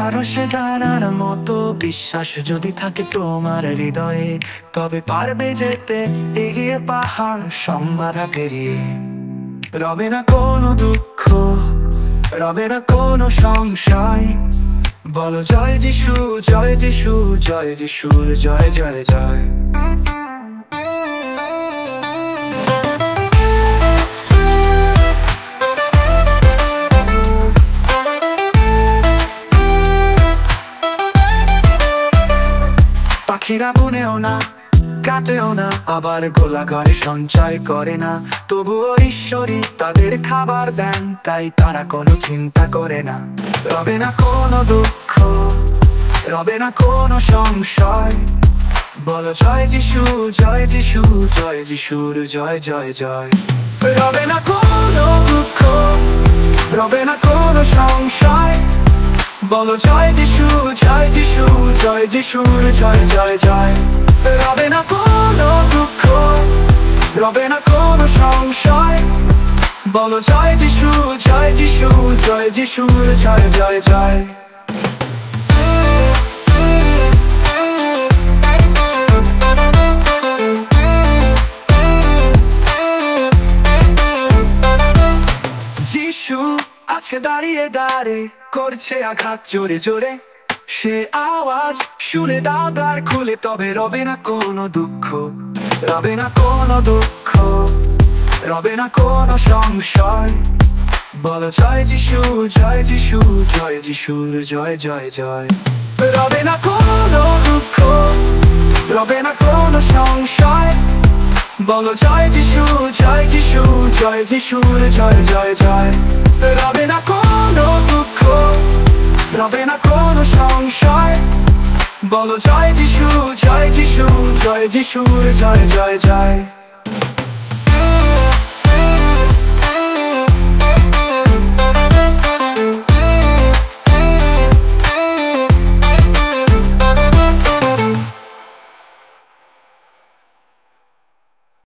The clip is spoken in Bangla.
সারসে দাঁড়ার মতো বিশ্বাস যদি থাকে তোমার হৃদয়ে, তবে পারবে যেতে এগিয়ে পাহাড় সংবাধা পেরিয়ে। রবে না কোনো দুঃখ, রবে না কোনো সংশয়, বলো জয় যিশু, জয় যিশু, জয় যিশুর জয় জয় জয়। পাখিরা বুনেও না, কাটেও না, আবার গোলা ঘরে সঞ্চয় করে না, তবুও ঈশ্বরই তাদের খাবার দেন, তাই তারা কোনো চিন্তা করে না। রবে না কোনো দুঃখ, রবে না কোনো সংশয়, বলো জয় যিশু, জয় যিশু, জয় যিশুর জয় জয় জয়। রবে না কোনো দুঃখ, রবে না কোনো সংশয়, বলো জয় যিশু, জয় যিশু, জয় যিশুর জয় জয় জয়। রবে না কোনো দুঃখ, রবে না কোনো সংশয়, বলো জয় যিশু, জয় যিশু, জয় যিশুর জয় জয় জয়। যিশু আছে দাঁড়িয়ে দাঁড়ে, করছে আঘাত জোরে জোরে, সে আওয়াজ শুনে দাও দ্বার খুলে, তবে রবে না কোনো দুঃখ, রবে না কোনো দুঃখ, রবে না কোনো সংশয়, বলো জয় যিশু, জয় যিশু, জয় যিশুর জয় জয় জয়। রবে না কোনো দুঃখ, রবে না কোনো সংশয়, বলো জয় যিশু, জয় যিশু, জয় যিশুর জয় জয় জয়। রবে না কোনো দুঃখ, রবে না কোনো সংশয়, বলো জয় যিশু, জয় যিশু, জয় যিশুর জয় জয় জয়।